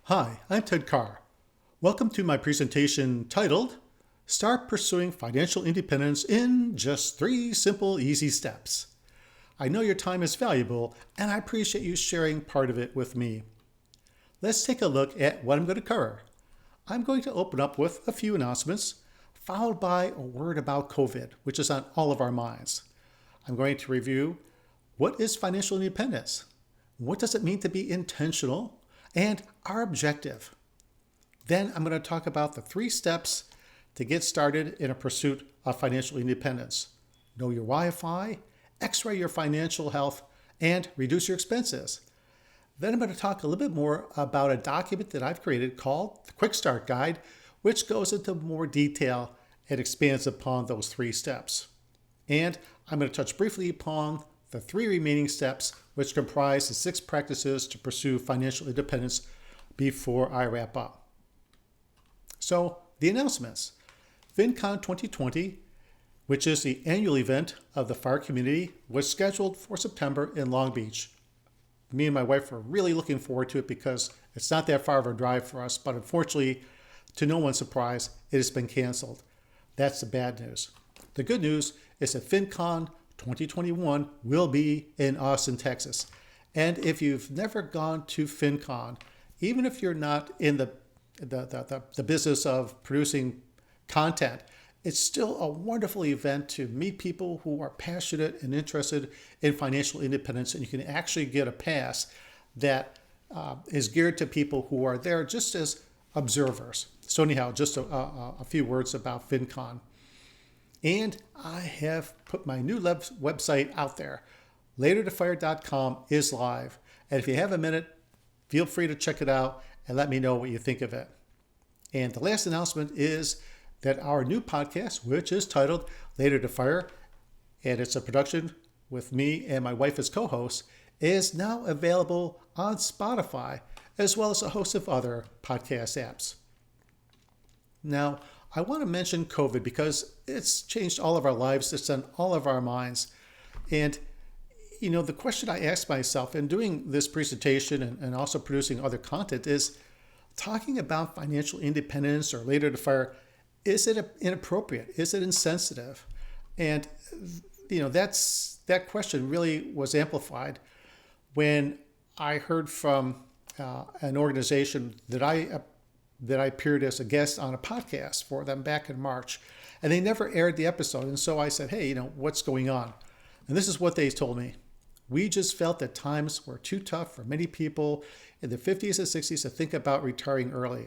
Hi, I'm Ted Carr. Welcome to my presentation titled Start Pursuing Financial Independence in Just 3 Simple, Easy Steps. I know your time is valuable and I appreciate you sharing part of it with me. Let's take a look at what I'm going to cover. I'm going to open up with a few announcements, followed by a word about COVID, which is on all of our minds. I'm going to review what is financial independence, what does it mean to be intentional, and our objective. Then I'm going to talk about the 3 steps to get started in a pursuit of financial independence. Know your Wi-Fi, X-ray your financial health, and reduce your expenses. Then I'm going to talk a little bit more about a document that I've created called the Quick Start Guide, which goes into more detail and expands upon those 3 steps. And I'm going to touch briefly upon the 3 remaining steps, which comprise the 6 practices to pursue financial independence before I wrap up. So, the announcements. FinCon 2020, which is the annual event of the FIRE community, was scheduled for September in Long Beach. Me and my wife are really looking forward to it because it's not that far of a drive for us, but unfortunately, to no one's surprise, it has been canceled. That's the bad news. The good news is that FinCon 2021 will be in Austin, Texas. And if you've never gone to FinCon, even if you're not in the business of producing content, it's still a wonderful event to meet people who are passionate and interested in financial independence. And you can actually get a pass that is geared to people who are there just as observers. So anyhow, just a few words about FinCon. And I have put my new website out there. LaterToFire.com is live. And if you have a minute, feel free to check it out and let me know what you think of it. And the last announcement is that our new podcast, which is titled Later to Fire, and it's a production with me and my wife as co-hosts, is now available on Spotify, as well as a host of other podcast apps. Now, I want to mention COVID because it's changed all of our lives. It's on all of our minds. And, the question I asked myself in doing this presentation and also producing other content is talking about financial independence or later to fire, is it inappropriate? Is it insensitive? And, that question really was amplified when I heard from an organization that I appeared as a guest on a podcast for them back in March, and they never aired the episode. And so I said, hey, what's going on? And this is what they told me. We just felt that times were too tough for many people in the 50s and 60s to think about retiring early.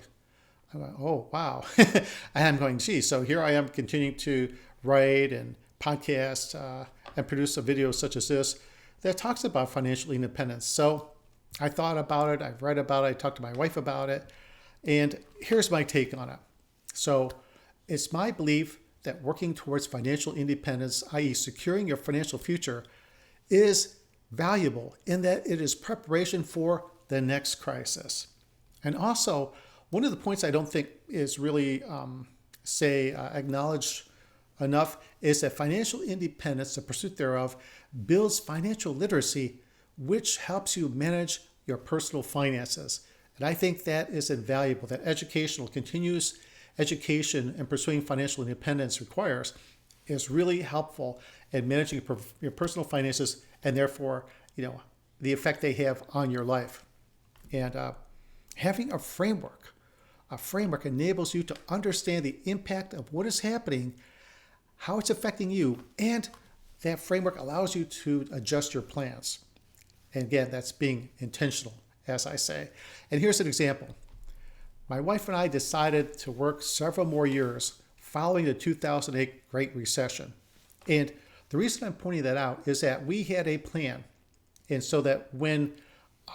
I went, oh, wow. And I'm going, gee, so here I am continuing to write and podcast and produce a video such as this that talks about financial independence. So I thought about it. I've read about it. I talked to my wife about it. And here's my take on it. So it's my belief that working towards financial independence, i.e. securing your financial future, is valuable in that it is preparation for the next crisis. And also, one of the points I don't think is really, acknowledged enough is that financial independence, the pursuit thereof, builds financial literacy, which helps you manage your personal finances. And I think that is invaluable, that continuous education and pursuing financial independence requires is really helpful in managing your personal finances and therefore, the effect they have on your life. And having a framework enables you to understand the impact of what is happening, how it's affecting you, and that framework allows you to adjust your plans. And again, that's being intentional, as I say. And here's an example. My wife and I decided to work several more years following the 2008 Great Recession. And the reason I'm pointing that out is that we had a plan. And so that when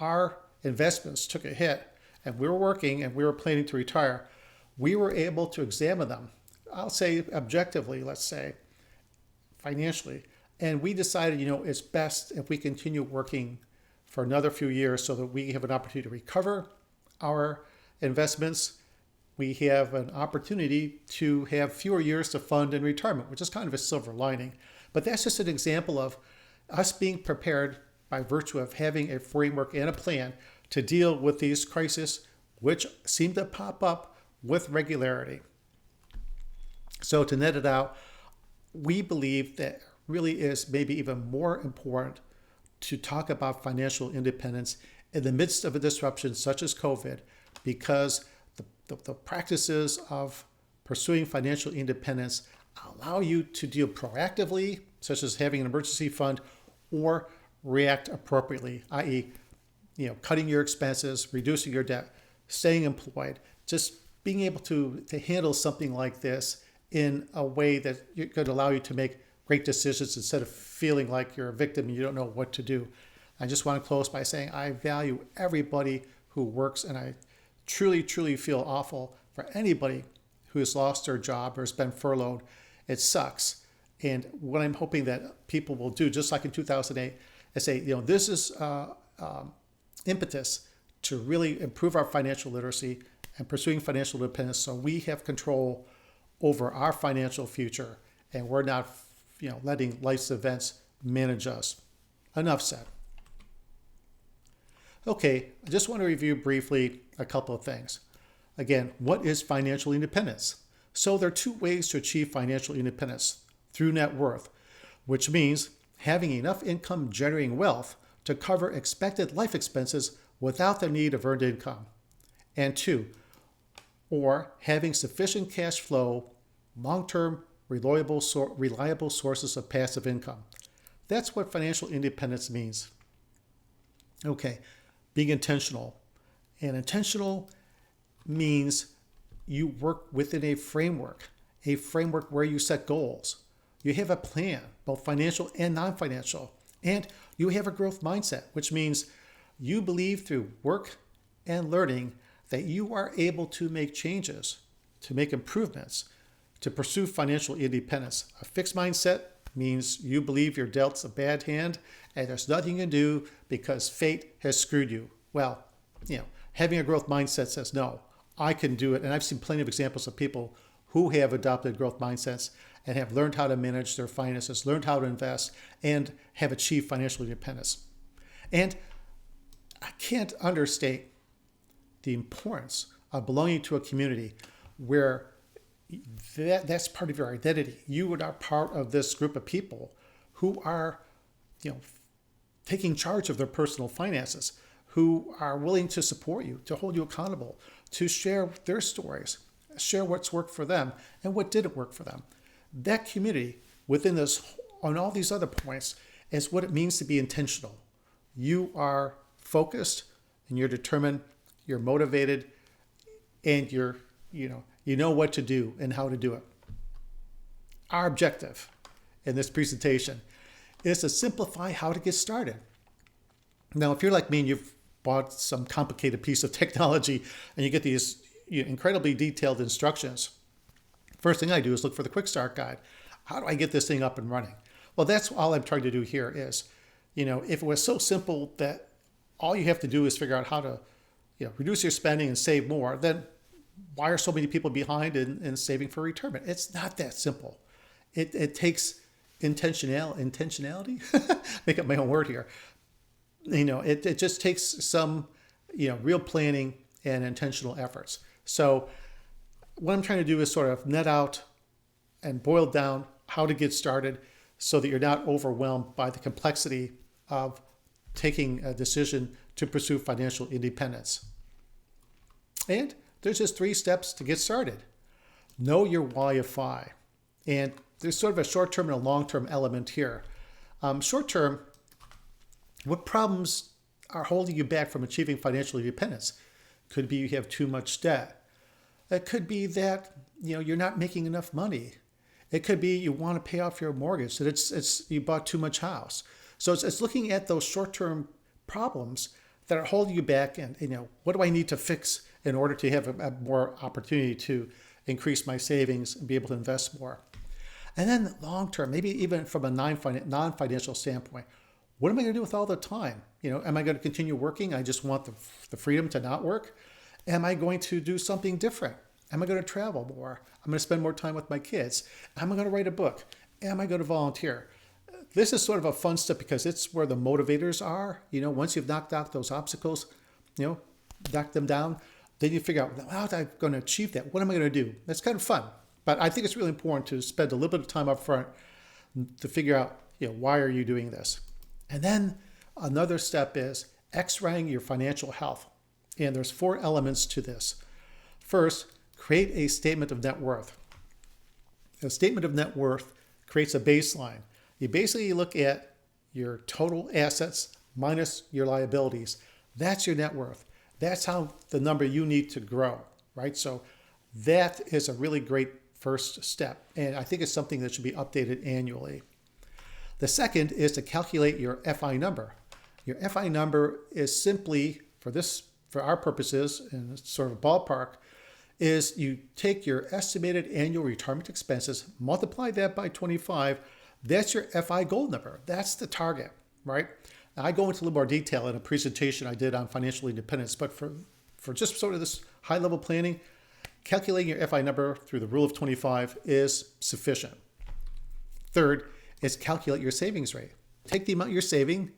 our investments took a hit and we were working and we were planning to retire, we were able to examine them, I'll say objectively, let's say, financially. And we decided, it's best if we continue working for another few years so that we have an opportunity to recover our investments. We have an opportunity to have fewer years to fund in retirement, which is kind of a silver lining. But that's just an example of us being prepared by virtue of having a framework and a plan to deal with these crises which seem to pop up with regularity. So to net it out, we believe that really is maybe even more important to talk about financial independence in the midst of a disruption such as COVID, because the practices of pursuing financial independence allow you to deal proactively, such as having an emergency fund, or react appropriately, i.e., cutting your expenses, reducing your debt, staying employed, just being able to handle something like this in a way that could allow you to make great decisions instead of feeling like you're a victim and you don't know what to do. I just want to close by saying I value everybody who works, and I truly, truly feel awful for anybody who has lost their job or has been furloughed. It sucks. And what I'm hoping that people will do, just like in 2008, is say, this is impetus to really improve our financial literacy and pursuing financial independence so we have control over our financial future and we're not, letting life's events manage us. Enough said. Okay, I just want to review briefly a couple of things. Again, what is financial independence? So there are two ways to achieve financial independence: through net worth, which means having enough income generating wealth to cover expected life expenses without the need of earned income. And two, or having sufficient cash flow, long-term, reliable sources of passive income. That's what financial independence means. Okay, being intentional. And intentional means you work within a framework where you set goals. You have a plan, both financial and non-financial. And you have a growth mindset, which means you believe through work and learning that you are able to make changes, to make improvements, to pursue financial independence. A fixed mindset means you believe you're dealt a bad hand and there's nothing you can do because fate has screwed you. Well, having a growth mindset says, no, I can do it. And I've seen plenty of examples of people who have adopted growth mindsets and have learned how to manage their finances, learned how to invest, and have achieved financial independence. And I can't understate the importance of belonging to a community where that's part of your identity. You are part of this group of people who are, taking charge of their personal finances, who are willing to support you, to hold you accountable, to share their stories, share what's worked for them and what didn't work for them. That community within this, on all these other points, is what it means to be intentional. You are focused and you're determined, you're motivated, and you know what to do and how to do it. Our objective in this presentation is to simplify how to get started. Now, if you're like me and you've bought some complicated piece of technology and you get these incredibly detailed instructions, first thing I do is look for the quick start guide. How do I get this thing up and running? Well, that's all I'm trying to do here is, if it was so simple that all you have to do is figure out how to, reduce your spending and save more, then why are so many people behind in saving for retirement? It's not that simple. It takes intentionality, make up my own word here. It just takes some, real planning and intentional efforts. So what I'm trying to do is sort of net out and boil down how to get started so that you're not overwhelmed by the complexity of taking a decision to pursue financial independence. And there's just 3 steps to get started. Know your why of FI. And there's sort of a short-term and a long-term element here. Short-term, what problems are holding you back from achieving financial independence? Could be you have too much debt. It could be that you're not making enough money. It could be you want to pay off your mortgage, that it's you bought too much house. So it's looking at those short-term problems that are holding you back, and what do I need to fix in order to have a more opportunity to increase my savings and be able to invest more. And then long-term, maybe even from a non-financial standpoint, what am I going to do with all the time? Am I going to continue working? I just want the freedom to not work. Am I going to do something different? Am I going to travel more? I'm going to spend more time with my kids. Am I going to write a book? Am I going to volunteer? This is sort of a fun step because it's where the motivators are. Once you've knocked out those obstacles, knock them down, Then you figure out, how am I going to achieve that? What am I going to do? That's kind of fun. But I think it's really important to spend a little bit of time up front to figure out, why are you doing this? And then another step is X-raying your financial health. And there's 4 elements to this. First, create a statement of net worth. A statement of net worth creates a baseline. You basically look at your total assets minus your liabilities. That's your net worth. That's how the number you need to grow, right? So that is a really great first step. And I think it's something that should be updated annually. The second is to calculate your FI number. Your FI number is simply, for our purposes, in sort of a ballpark, is you take your estimated annual retirement expenses, multiply that by 25. That's your FI goal number. That's the target, right? Now, I go into a little more detail in a presentation I did on financial independence, but for just sort of this high-level planning, calculating your FI number through the rule of 25 is sufficient. Third is calculate your savings rate. Take the amount you're saving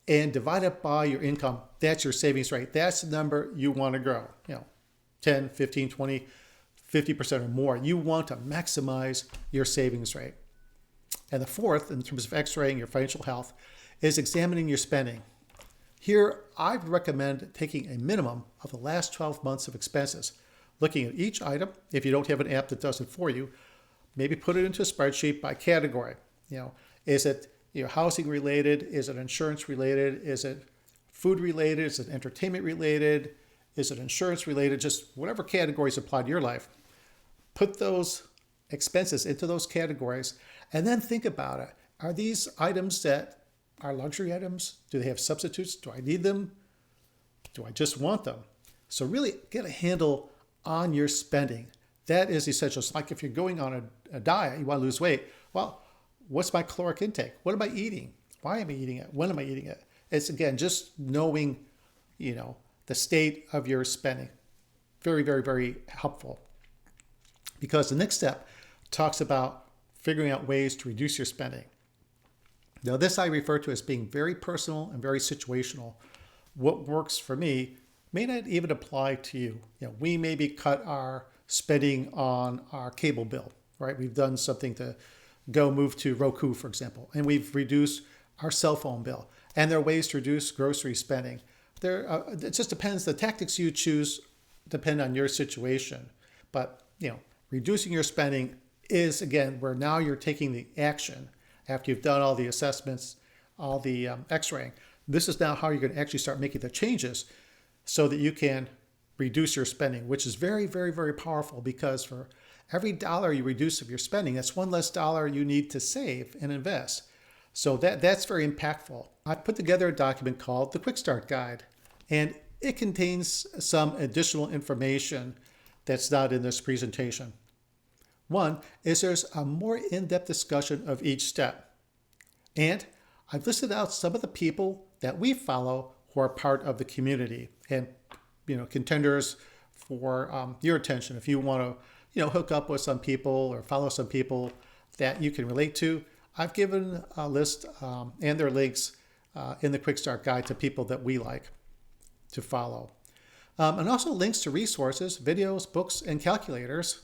and divide it by your income. That's your savings rate. That's the number you want to grow. 10, 15, 20, 50% or more. You want to maximize your savings rate. And the fourth, in terms of X-raying your financial health, is examining your spending. Here, I recommend taking a minimum of the last 12 months of expenses, looking at each item. If you don't have an app that does it for you, maybe put it into a spreadsheet by category. Is it housing related? Is it insurance related? Is it food related? Is it entertainment related? Is it insurance related? Just whatever categories apply to your life. Put those expenses into those categories and then think about it. Are these items that are luxury items? Do they have substitutes? Do I need them? Do I just want them? So really get a handle on your spending. That is essential. It's like if you're going on a diet, you want to lose weight. Well, what's my caloric intake? What am I eating? Why am I eating it? When am I eating it? It's, again, just knowing, the state of your spending. Very, very, very helpful. Because the next step talks about figuring out ways to reduce your spending. Now, this I refer to as being very personal and very situational. What works for me may not even apply to you. We maybe cut our spending on our cable bill, right? We've done something to move to Roku, for example, and we've reduced our cell phone bill. And there are ways to reduce grocery spending. It just depends. The tactics you choose depend on your situation. But, reducing your spending is, again, where now you're taking the action after you've done all the assessments, all the X-raying. This is now how you're going to actually start making the changes so that you can reduce your spending, which is very, very, very powerful, because for every dollar you reduce of your spending, that's one less dollar you need to save and invest. So that's very impactful. I put together a document called the Quick Start Guide, and it contains some additional information that's not in this presentation. One is there's a more in-depth discussion of each step. And I've listed out some of the people that we follow who are part of the community and, contenders for your attention. If you want to, hook up with some people or follow some people that you can relate to, I've given a list and their links in the Quick Start Guide to people that we like to follow. And also links to resources, videos, books, and calculators.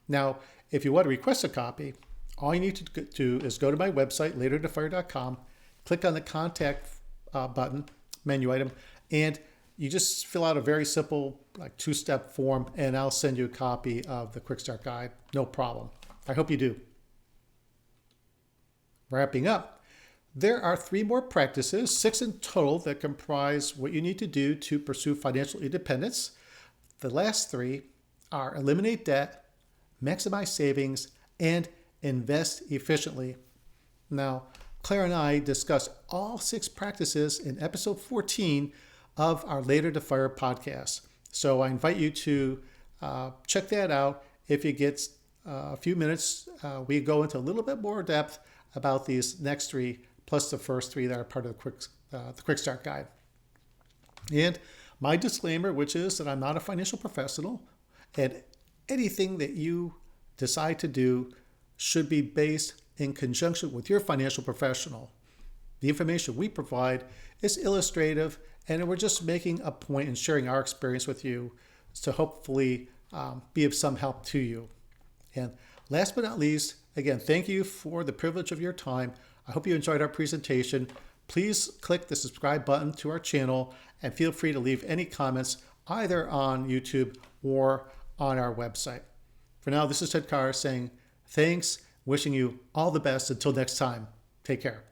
Now, if you want to request a copy, all you need to do is go to my website, latertofire.com, click on the contact button, menu item, and you just fill out a very simple, 2-step form, and I'll send you a copy of the Quick Start Guide. No problem. I hope you do. Wrapping up, there are 3 more practices, 6 in total, that comprise what you need to do to pursue financial independence. The last 3 are eliminate debt, maximize savings, and invest efficiently. Now, Claire and I discussed all 6 practices in episode 14 of our Later to Fire podcast. So I invite you to check that out. If you get a few minutes, we go into a little bit more depth about these next 3, plus the first 3 that are part of the Quick Start Guide. And my disclaimer, which is that I'm not a financial professional, and anything that you decide to do should be based in conjunction with your financial professional. The information we provide is illustrative, and we're just making a point in sharing our experience with you to hopefully be of some help to you. And last but not least, again, thank you for the privilege of your time. I hope you enjoyed our presentation. Please click the subscribe button to our channel and feel free to leave any comments either on YouTube or on our website. For now, this is Ted Carr saying thanks, wishing you all the best. Until next time, take care.